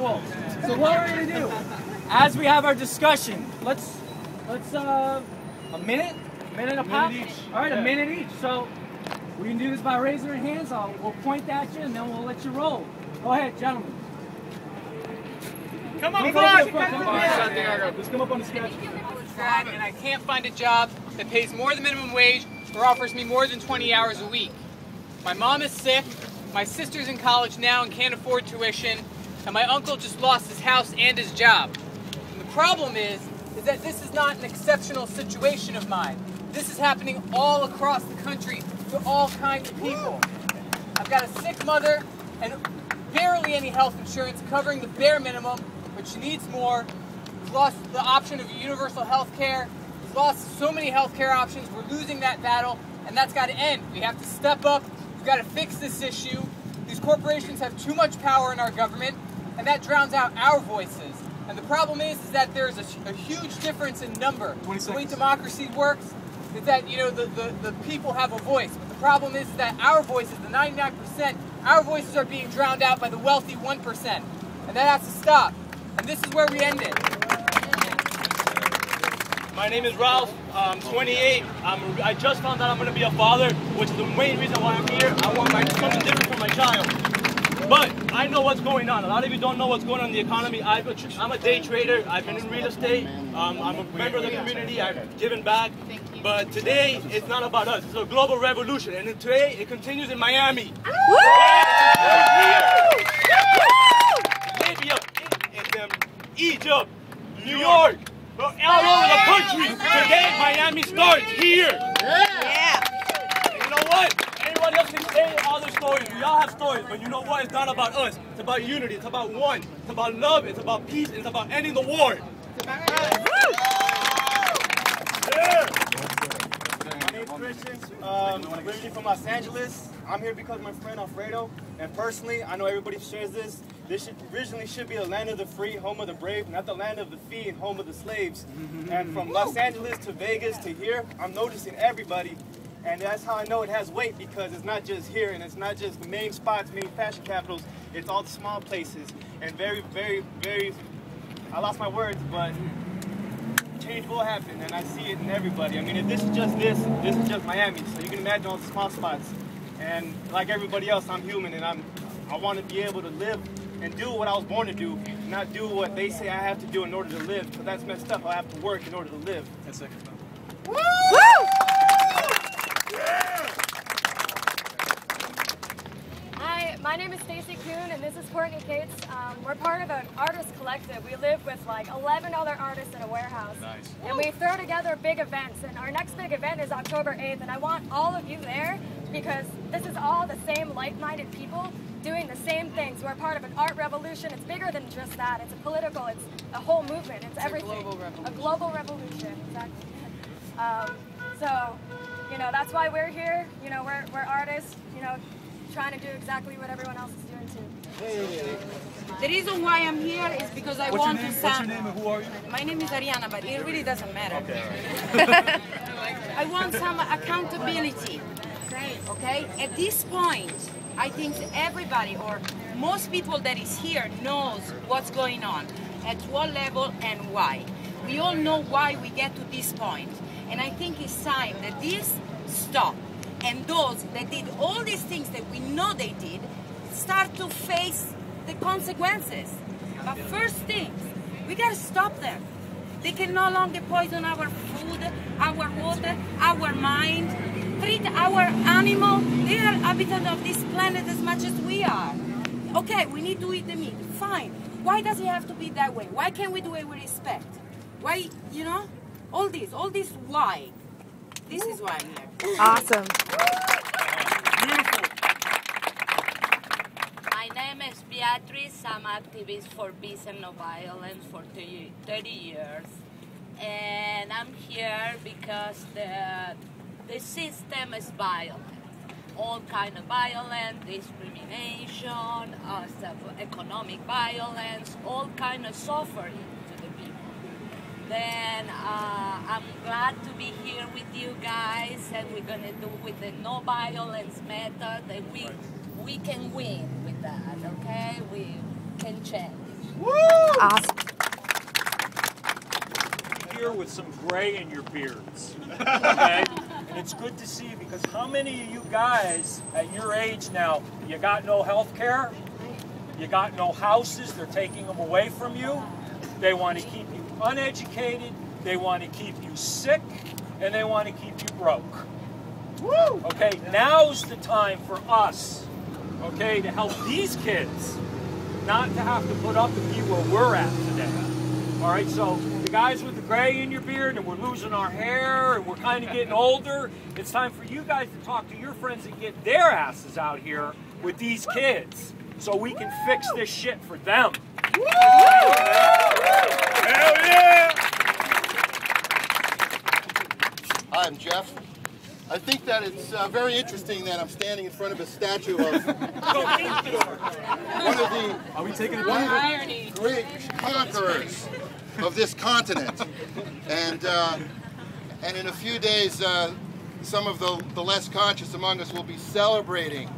Cool. So what we're gonna do, as we have our discussion, let's a minute and a pop. Each. All right, a minute each. So we can do this by raising our hands. We'll point at you and then we'll let you roll. Go ahead, gentlemen. Come on, Let's come up on the sketch. And I can't find a job that pays more than minimum wage or offers me more than 20 hours a week. My mom is sick, my sister's in college now and can't afford tuition, and my uncle just lost his house and his job. And the problem is that this is not an exceptional situation of mine. This is happening all across the country to all kinds of people. I've got a sick mother and barely any health insurance covering the bare minimum, but she needs more. We've lost the option of universal health care. We've lost so many health care options. We're losing that battle, and that's got to end. We have to step up. We've got to fix this issue. These corporations have too much power in our government, and that drowns out our voices. And the problem is that there's a huge difference in number. The way democracy works is that, you know, the people have a voice. But the problem is that our voices, the 99%, our voices are being drowned out by the wealthy 1%. And that has to stop. And this is where we end it. My name is Ralph. I'm 28. I just found out I'm going to be a father, which is the main reason why I'm here. I want something different for my child. But I know what's going on. A lot of you don't know what's going on in the economy. I'm a day trader. I've been in real estate. I'm a member of the community. I've given back. But today, it's not about us. It's a global revolution. And today, it continues in Miami. Libya, Egypt, New York, all over the country. Today, Miami starts here. And you know what? Everybody else can say all their stories. We all have stories, but you know what? It's not about us. It's about unity. It's about one. It's about love. It's about peace. It's about ending the war. My name's Christian. I'm originally from Los Angeles. I'm here because of my friend Alfredo. And personally, I know everybody shares this. This originally should be a land of the free, home of the brave, not the land of the fee and home of the slaves. And from Los Angeles to Vegas to here, I'm noticing everybody. And that's how I know it has weight, because it's not just here, and it's not just the main spots, main fashion capitals. It's all the small places. And very, I lost my words, but change will happen, and I see it in everybody. I mean, if this is just this is just Miami. So you can imagine all the small spots. And like everybody else, I'm human, and I want to be able to live and do what I was born to do, not do what they say I have to do in order to live. Because that's messed up. I have to work in order to live. 10 seconds. Woo! Hi, my name is Stacy Kuhn, and this is Courtney Cates. We're part of an artist collective. We live with like 11 other artists in a warehouse. Nice. And we throw together big events, and our next big event is October 8th, and I want all of you there because this is all the same like-minded people doing the same things. We're part of an art revolution. It's bigger than just that. It's a political, it's a whole movement. It's everything. A global revolution, exactly. So, you know, that's why we're here. You know, we're artists, you know, trying to do exactly what everyone else is doing too. The reason why I'm here is because I want to What's your name and who are you? My name is Ariana, but it really doesn't matter. Okay. I want some accountability. Okay? At this point, I think everybody or most people that is here knows what's going on, at what level and why. We all know why we get to this point. And I think it's time that this stop. And those that did all these things that we know they did start to face the consequences. But first things, we gotta stop them. They can no longer poison our food, our water, our mind, treat our animal. They are habitat of this planet as much as we are. Okay, we need to eat the meat, fine. Why does it have to be that way? Why can't we do it with respect? Why, you know, all this why? This is why I'm here. Awesome. Beautiful. My name is Beatrice. I'm activist for peace and no violence for 30 years. And I'm here because the system is violent. All kind of violence, discrimination, economic violence, all kind of suffering to the people. Then I'm glad to be here with you guys, and we're gonna do with the no violence method, and we can win with that, okay? can change. Awesome. Here with some gray in your beards, okay? And it's good to see, because how many of you guys at your age now, you got no health care, you got no houses, they're taking them away from you, they want to keep you uneducated, they want to keep you sick, and they want to keep you broke. Woo! Okay, now's the time for us, okay, to help these kids not to have to put up and be where we're at today. All right, so the guys with the gray in your beard, and we're losing our hair, and we're kind of getting older, it's time for you guys to talk to your friends and get their asses out here with these kids so we can fix this shit for them. Woo! Hell yeah! Hi, I'm Jeff. I think that it's very interesting that I'm standing in front of a statue of one of the great conquerors of this continent. And in a few days, some of the less conscious among us will be celebrating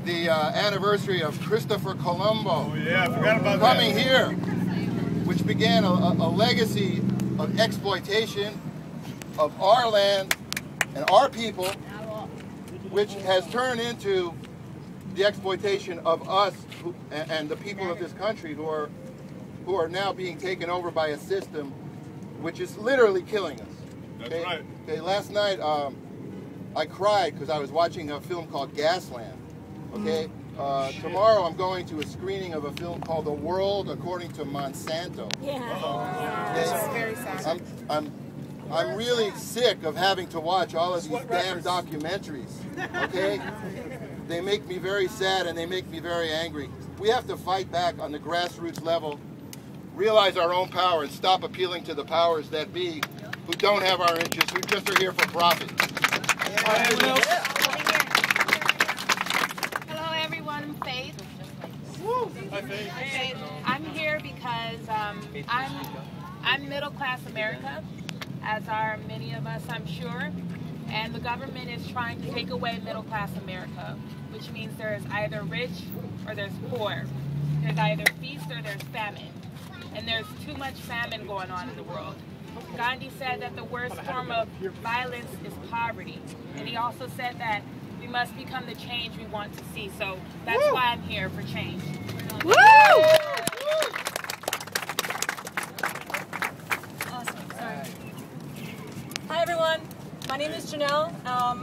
the anniversary of Christopher Colombo coming here, which began a legacy of exploitation of our land and our people, which has turned into the exploitation of us and the people of this country who are now being taken over by a system which is literally killing us. Okay? That's right. Okay, last night I cried because I was watching a film called Gasland. Okay, tomorrow I'm going to a screening of a film called The World According to Monsanto. That's very sad. I'm really sick of having to watch all of these damn documentaries, okay? They make me very sad and they make me very angry. We have to fight back on the grassroots level, realize our own power, and stop appealing to the powers that be who don't have our interests, who just are here for profit. Hello everyone, I'm Faith. Hi, Faith. I'm here because I'm middle class America, as are many of us, I'm sure, and the government is trying to take away middle class America, which means there's either rich or there's poor. There's either feast or there's famine, and there's too much famine going on in the world. Gandhi said that the worst form of violence is poverty, and he also said that we must become the change we want to see, so that's why I'm here, for change. Woo! Hi everyone, my name is Janelle,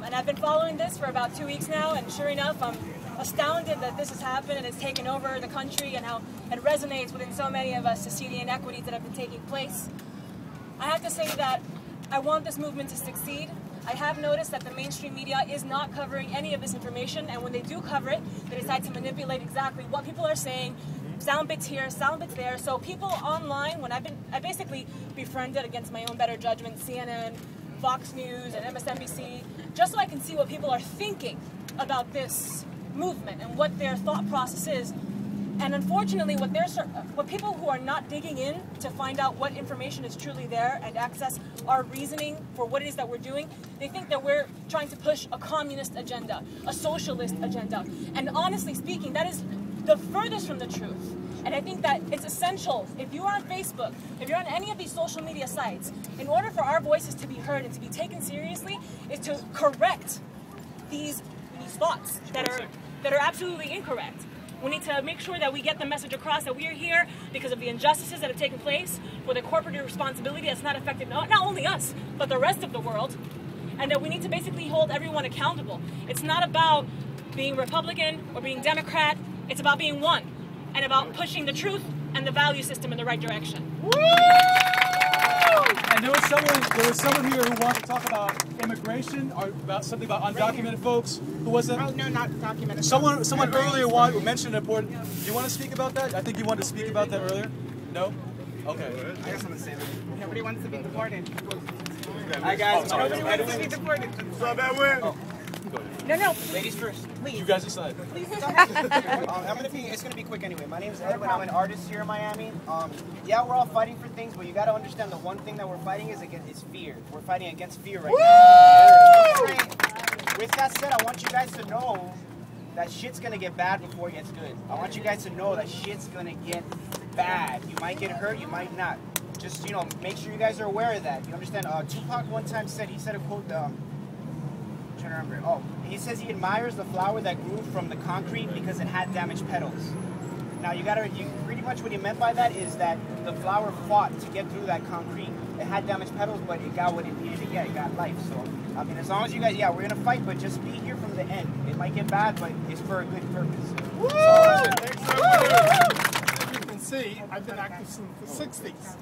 and I've been following this for about 2 weeks now, and sure enough, I'm astounded that this has happened and it's taken over the country, and how it resonates within so many of us to see the inequities that have been taking place. I have to say that I want this movement to succeed. I have noticed that the mainstream media is not covering any of this information, and when they do cover it, they decide to manipulate exactly what people are saying, sound bits here, sound bits there. So people online, when I basically befriended against my own better judgment CNN, Fox News, and MSNBC, just so I can see what people are thinking about this movement and what their thought process is. And unfortunately, what people who are not digging in to find out what information is truly there and access our reasoning for what it is that we're doing, they think that we're trying to push a communist agenda, a socialist agenda. And honestly speaking, that is the furthest from the truth. And I think that it's essential, if you are on Facebook, if you're on any of these social media sites, in order for our voices to be heard and to be taken seriously, is to correct these thoughts that are absolutely incorrect. We need to make sure that we get the message across that we are here because of the injustices that have taken place, for the corporate responsibility that's not affected not only us, but the rest of the world, and that we need to basically hold everyone accountable. It's not about being Republican or being Democrat, it's about being one, and about pushing the truth and the value system in the right direction. And there was someone here who wanted to talk about immigration, or about something about undocumented folks. Who was it? Oh, no, not documented. Someone earlier mentioned important. Do you want to speak about that? I think you wanted to speak about that earlier. No? Okay. I guess I'm the same. Nobody wants to be deported. Hi guys. Nobody wants to be deported. So that way. No. Ladies first. Please. You guys decide. Please go ahead. It's gonna be quick anyway. My name is Edwin. I'm an artist here in Miami. Yeah, we're all fighting for things, but you got to understand the one thing that we're fighting is fear. We're fighting against fear right now. With that said, I want you guys to know that shit's gonna get bad before it gets good. I want you guys to know that shit's gonna get bad. You might get hurt, you might not. Just, you know, make sure you guys are aware of that. You understand? Tupac one time said, he said a quote, I'm trying to remember. Oh, he says he admires the flower that grew from the concrete because it had damaged petals. Now pretty much what he meant by that is that the flower fought to get through that concrete. It had damaged petals, but it got what it needed to get. It got life. So, I mean, as long as you guys, we're gonna fight, but just be here from the end. It might get bad, but it's for a good purpose. Woo! As you can see, I've been active since the 60s.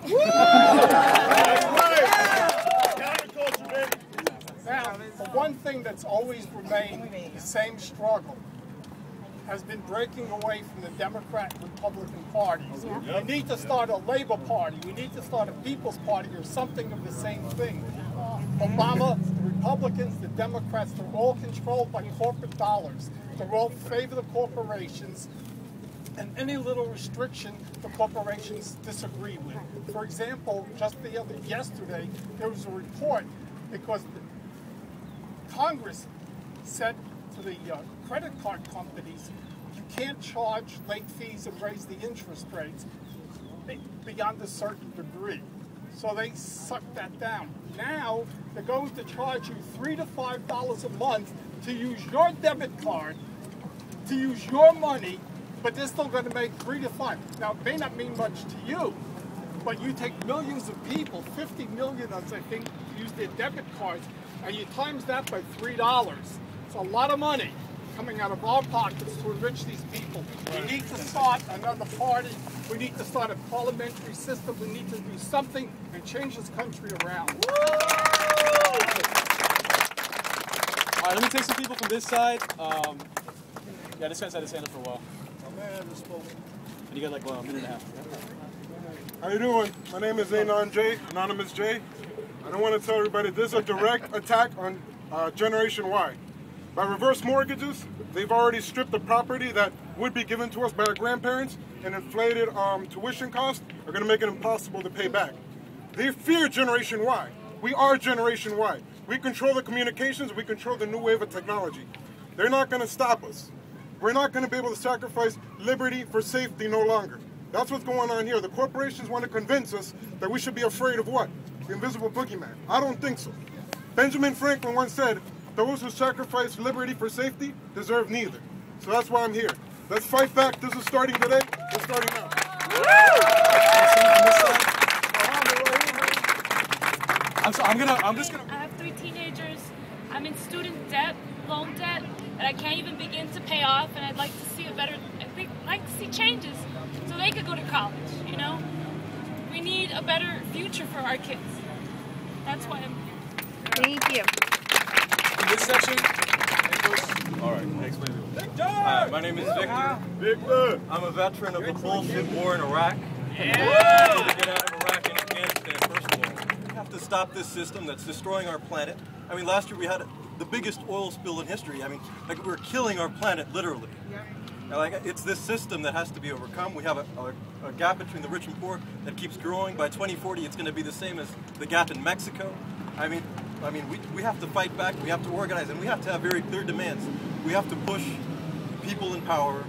Now, the one thing that's always remained the same struggle has been breaking away from the Democrat and Republican parties. We need to start a Labor Party. We need to start a People's Party or something of the same thing. Obama, the Republicans, the Democrats, they're all controlled by corporate dollars. They're all favor the corporations, and any little restriction the corporations disagree with. For example, just yesterday, there was a report because Congress said to the credit card companies, you can't charge late fees and raise the interest rates beyond a certain degree. So they sucked that down. Now they're going to charge you $3 to $5 a month to use your debit card, to use your money, but they're still going to make $3 to $5. Now it may not mean much to you, but you take millions of people, 50 million I think, use their debit cards, and you times that by $3. It's a lot of money coming out of our pockets to enrich these people. We need to start another party. We need to start a parliamentary system. We need to do something and change this country around. All right, let me take some people from this side. Yeah, this guy's had his hand up for a while. And you got like, well, a minute and a half. How you doing? My name is Anon J, Anonymous J. I don't want to tell everybody this is a direct attack on Generation Y. By reverse mortgages, they've already stripped the property that would be given to us by our grandparents, and inflated tuition costs are going to make it impossible to pay back. They fear Generation Y. We are Generation Y. We control the communications, we control the new wave of technology. They're not going to stop us. We're not going to be able to sacrifice liberty for safety no longer. That's what's going on here. The corporations want to convince us that we should be afraid of what? The invisible boogeyman. I don't think so. Benjamin Franklin once said, those who sacrifice liberty for safety deserve neither. So that's why I'm here. Let's fight back. This is starting today. It's starting now. I'm just gonna. I have 3 teenagers. I'm in student debt, loan debt, that I can't even begin to pay off, and I'd like to see I'd like to see changes so they could go to college, you know? We need a better future for our kids. That's why I'm here. Thank you. In this section, all right, explain to me. Hi, my name is Victor. Victor. I'm a veteran of the bullshit war in Iraq. Yeah. To get out of Iraq and Afghanistan, first of all. We have to stop this system that's destroying our planet. I mean, last year we had the biggest oil spill in history. I mean, like, we're killing our planet, literally. And, like, it's this system that has to be overcome. We have a gap between the rich and poor that keeps growing. By 2040, it's going to be the same as the gap in Mexico. I mean, we have to fight back, we have to organize, and we have to have very clear demands. We have to push people in power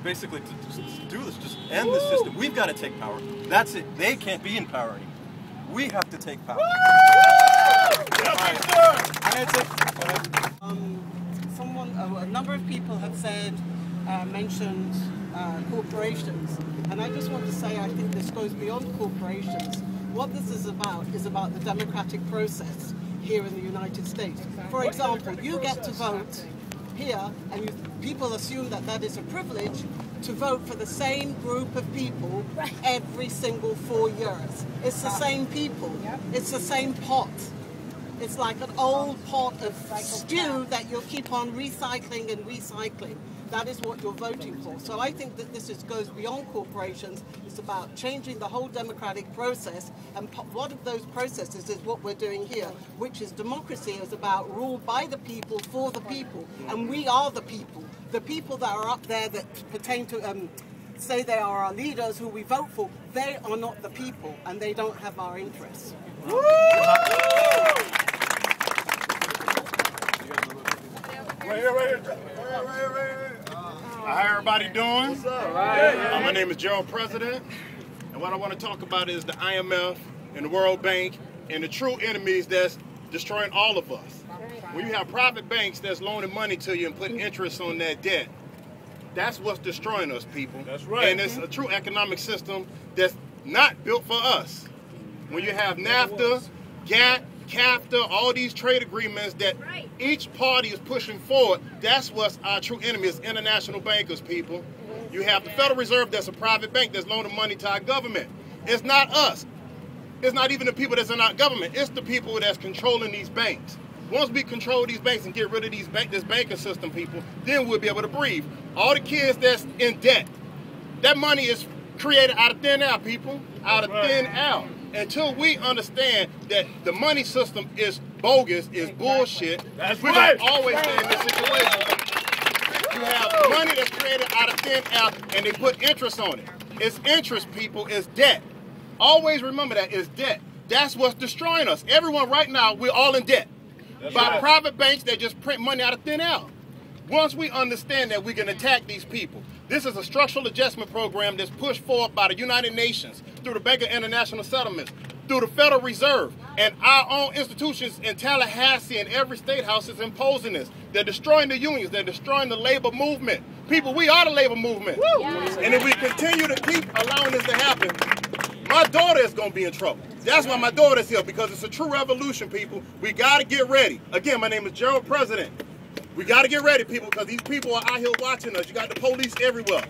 basically to do this, just end this system. We've got to take power. That's it. They can't be in power anymore. We have to take power. A number of people have mentioned corporations, and I just want to say I think this goes beyond corporations. What this is about the democratic process here in the United States. For example, you get to vote here, and people assume that that is a privilege to vote for the same group of people every single 4 years. It's the same people. It's the same pot. It's like an old pot of stew that you'll keep on recycling and recycling. That is what you're voting for. So I think that this goes beyond corporations. It's about changing the whole democratic process, and one of those processes is what we're doing here, which is democracy is about rule by the people, for the people, and we are the people. The people that are up there that pertain to, say they are our leaders who we vote for, they are not the people, and they don't have our interests. Woo! Right here. How everybody doing? What's up? My name is Gerald President, and what I want to talk about is the IMF and the World Bank and the true enemies that's destroying all of us. When you have private banks that's loaning money to you and putting interest on that debt, that's what's destroying us, people. That's right. And it's a true economic system that's not built for us. When you have NAFTA, GATT, CAFTA, all these trade agreements that each party is pushing forward, that's what's our true enemy is international bankers, people. You have the Federal Reserve that's a private bank that's loaning money to our government. It's not us. It's not even the people that's in our government. It's the people that's controlling these banks. Once we control these banks and get rid of this banking system, people, then we'll be able to breathe. All the kids that's in debt, that money is created out of thin air, people, out of thin air. Until we understand that the money system is bogus, is bullshit, we're going to always stay in this situation. You have money that's created out of thin air and they put interest on it. It's interest, people, it's debt. Always remember that, it's debt. That's what's destroying us. Everyone right now, we're all in debt. By private banks that just print money out of thin air. Once we understand that, we can attack these people. This is a structural adjustment program that's pushed forward by the United Nations, through the Bank of International Settlements, through the Federal Reserve, and our own institutions in Tallahassee and every state house is imposing this. They're destroying the unions. They're destroying the labor movement. People, we are the labor movement. Yes. And if we continue to keep allowing this to happen, my daughter is going to be in trouble. That's why my daughter's here, because it's a true revolution, people. We got to get ready. Again, my name is Gerald President. We got to get ready, people, because these people are out here watching us. You got the police everywhere.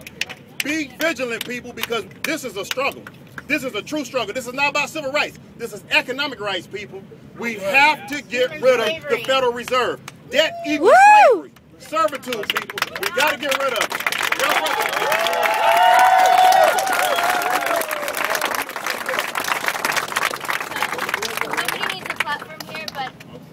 Be vigilant, people, because this is a struggle. This is a true struggle. This is not about civil rights. This is economic rights, people. We have to get rid of the Federal Reserve. Debt equals slavery. Servitude, people. We got to get rid of it. Nobody needs a platform here, but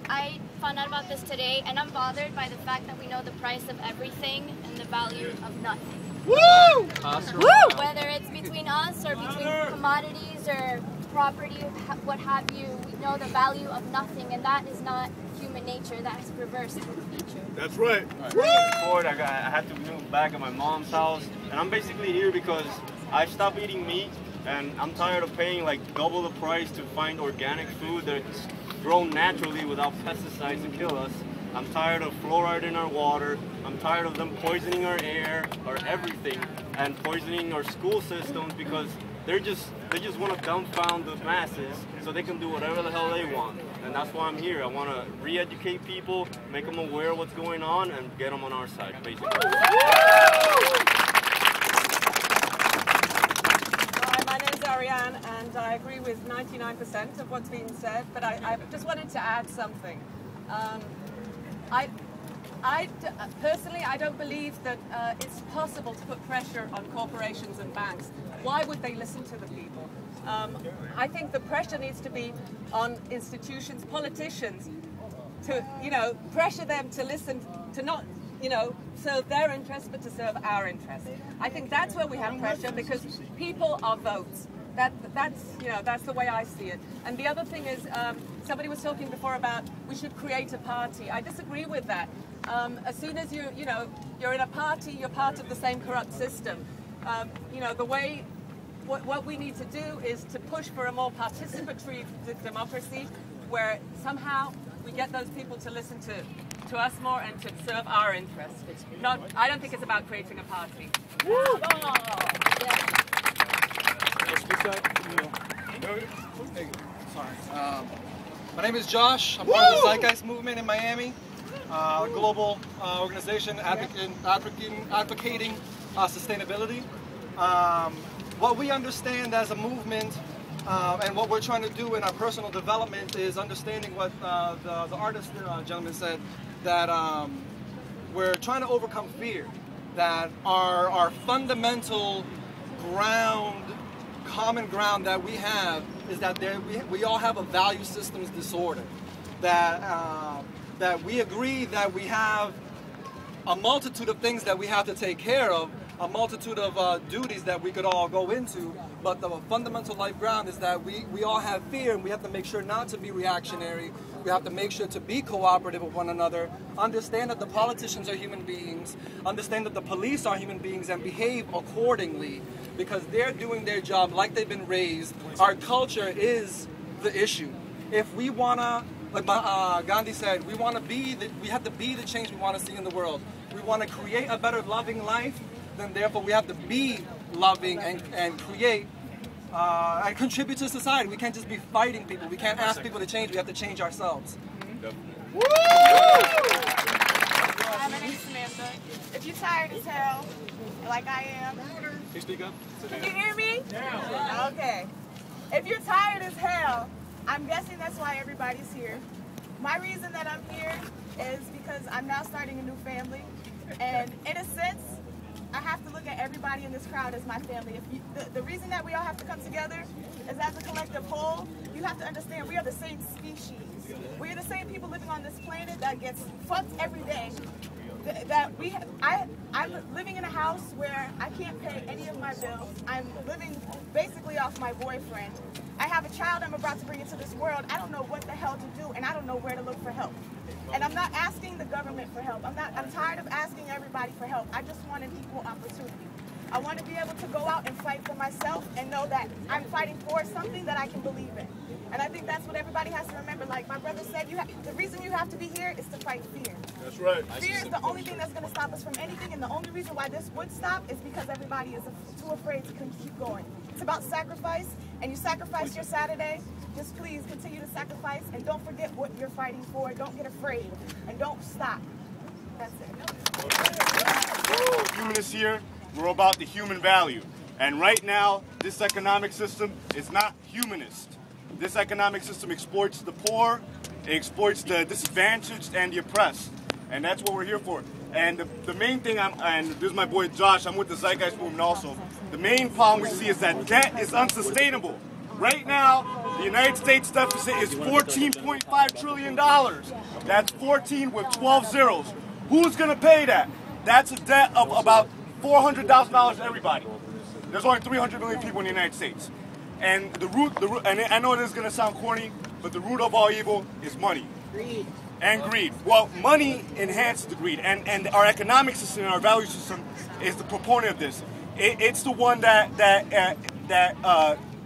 I found out about this today, and I'm bothered by the fact that we know the price of everything and the value of nothing. Woo! Woo! Whether it's between us or between commodities or property, what have you, we know the value of nothing, and that is not human nature. That is perverse human nature. That's right. I had to move back at my mom's house, and I'm basically here because I stopped eating meat, and I'm tired of paying like double the price to find organic food that's grown naturally without pesticides to kill us. I'm tired of fluoride in our water. I'm tired of them poisoning our air, our everything, and poisoning our school systems because they just want to dumbfound the masses so they can do whatever the hell they want. And that's why I'm here. I want to re-educate people, make them aware of what's going on, and get them on our side, basically. Hi, my name's Ariane, and I agree with 99% of what's been said, but I just wanted to add something. Personally, I don't believe that it's possible to put pressure on corporations and banks. Why would they listen to the people? I think the pressure needs to be on institutions, politicians, to, pressure them to listen, to not, serve their interests, but to serve our interests. I think that's where we have pressure, because people are votes. That's the way I see it. And the other thing is, somebody was talking before about we should create a party. I disagree with that. As soon as you're in a party, you're part of the same corrupt system. What we need to do is to push for a more participatory democracy, where somehow we get those people to listen to us more and to serve our interests. I don't think it's about creating a party. My name is Josh. I'm part of the Zeitgeist movement in Miami, a global organization advocating sustainability. What we understand as a movement and what we're trying to do in our personal development is understanding what the artist gentleman said, that we're trying to overcome fear, that our fundamental common ground that we have is that we all have a value systems disorder, that we agree that we have a multitude of things that we have to take care of, a multitude of duties that we could all go into, but the fundamental life ground is that we all have fear, and we have to make sure not to be reactionary. We have to make sure to be cooperative with one another, understand that the politicians are human beings, understand that the police are human beings, and behave accordingly, because they're doing their job like they've been raised. Our culture is the issue. If we want to, like Gandhi said, we have to be the change we want to see in the world. We want to create a better loving life, then therefore we have to be loving and create and contribute to society. We can't just be fighting people. We can't ask people to change. We have to change ourselves. Hi, my name's Samantha. If you're tired as hell, like I am. Can you speak up? Can you hear me? Yeah. Okay. If you're tired as hell, I'm guessing that's why everybody's here. My reason that I'm here is because I'm now starting a new family. And in a sense, I have to look at everybody in this crowd as my family. The reason that we all have to come together is as a collective whole. You have to understand we are the same species. We are the same people living on this planet that gets fucked every day. I'm living in a house where I can't pay any of my bills. I'm living basically off my boyfriend. I have a child I'm about to bring into this world. I don't know what the hell to do, and I don't know where to look for help. And I'm not asking the government for help. I'm tired of asking everybody for help. I just want an equal opportunity. I want to be able to go out and fight for myself and know that I'm fighting for something that I can believe in. And I think that's what everybody has to remember. Like my brother said, the reason you have to be here is to fight fear. That's right. Fear is the only thing that's going to stop us from anything, and the only reason why this would stop is because everybody is too afraid to keep going. It's about sacrifice, and you sacrifice your Saturday. Just please continue to sacrifice, and don't forget what you're fighting for. Don't get afraid, and don't stop. That's it. Humanists here, we're about the human value. And right now, this economic system is not humanist. This economic system exploits the poor, it exploits the disadvantaged and the oppressed. And that's what we're here for. And the main thing, and this is my boy Josh, I'm with the Zeitgeist Movement also. The main problem we see is that debt is unsustainable. Right now, the United States deficit is $14.5 trillion. That's 14 with 12 zeros. Who's going to pay that? That's a debt of about $400,000 to everybody. There's only 300 million people in the United States. And the root, and I know this is going to sound corny, but the root of all evil is money. Greed. And greed. Well, money enhances the greed, and our economic system and our value system is the proponent of this. It's the one that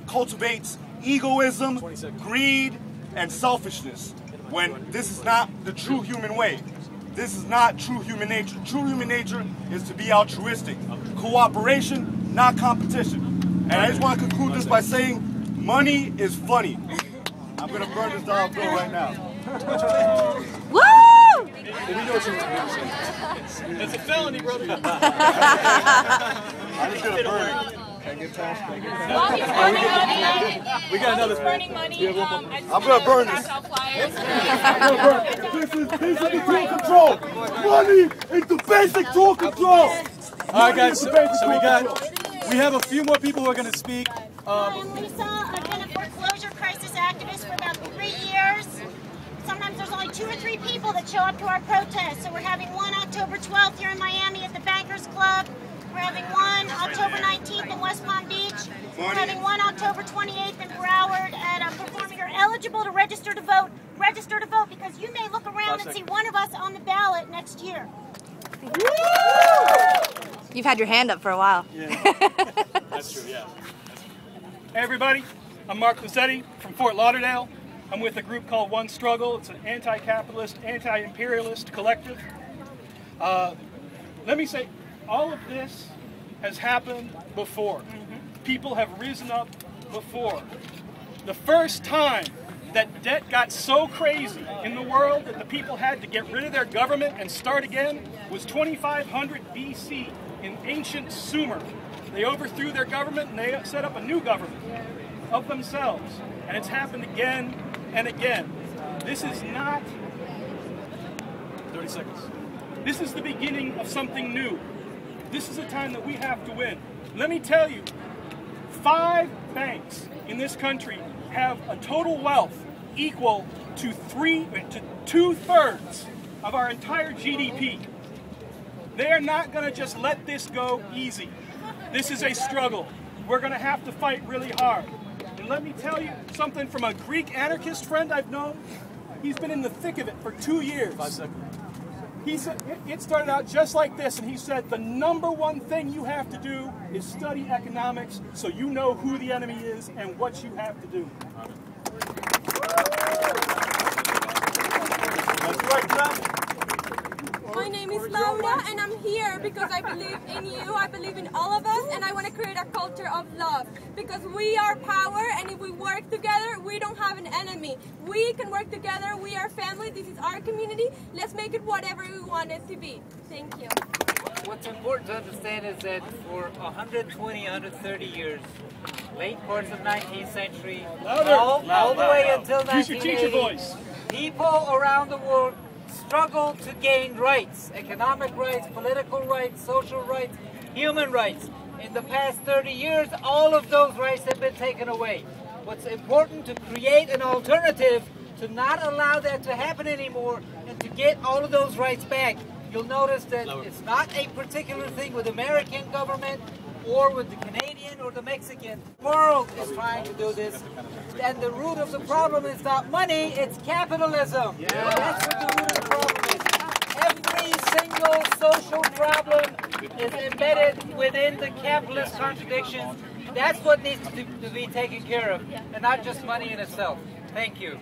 cultivates egoism, greed, and selfishness, when this is not the true human way. This is not true human nature. True human nature is to be altruistic. Cooperation, not competition. And I just want to conclude this by saying, money is funny. I'm going to burn this dollar bill right now. Woo! It's a felony, brother. I'm just going to burn it. While he's burning money, we got another burning money. I'm going to burn this. This is the tool control. Money is the basic tool control. All right, guys. So we have a few more people who are going to speak. I'm Lisa. I've been a foreclosure crisis activist for about 3 years. Sometimes there's only 2 or 3 people that show up to our protests. So we're having one October 12th here in Miami at the Bankers Club. We're having one October 19th in West Palm Beach. We're having one October 28th in Broward at performing. You're eligible to register to vote. Register to vote because you may look around and see one of us on the ballot next year. You've had your hand up for a while. Yeah. That's true, yeah. Hey everybody, I'm Mark Lucetti from Fort Lauderdale. I'm with a group called One Struggle. It's an anti-capitalist, anti-imperialist collective. Let me say, all of this has happened before. People have risen up before. The first time that debt got so crazy in the world that the people had to get rid of their government and start again was 2500 BC in ancient Sumer. They overthrew their government and they set up a new government of themselves. And it's happened again and again. This is not 30 seconds. This is the beginning of something new. This is a time that we have to win. Let me tell you, 5 banks in this country have a total wealth equal to 2/3 of our entire GDP. They are not going to just let this go easy. This is a struggle. We're going to have to fight really hard. And let me tell you something from a Greek anarchist friend I've known. He's been in the thick of it for 2 years. 5 seconds. He said it started out just like this, and he said the number one thing you have to do is study economics so you know who the enemy is and what you have to do. That's right, John. My name is Laura, and I'm here because I believe in you, I believe in all of us, and I want to create a culture of love. Because we are power, and if we work together, we don't have an enemy. We can work together, we are family, this is our community. Let's make it whatever we want it to be. Thank you. What's important to understand is that for 120, 130 years, late parts of 19th century, all the way until 1980, people around the world struggled to gain rights, economic rights, political rights, social rights, human rights. In the past 30 years, all of those rights have been taken away. What's important to create an alternative to not allow that to happen anymore and to get all of those rights back. You'll notice that it's not a particular thing with the American government or with the Canadian or the Mexican. The world is trying to do this. And the root of the problem is not money, it's capitalism. Yeah. That's what the root of the problem is. Every single social problem is embedded within the capitalist contradictions. That's what needs to be taken care of, and not just money in itself. Thank you.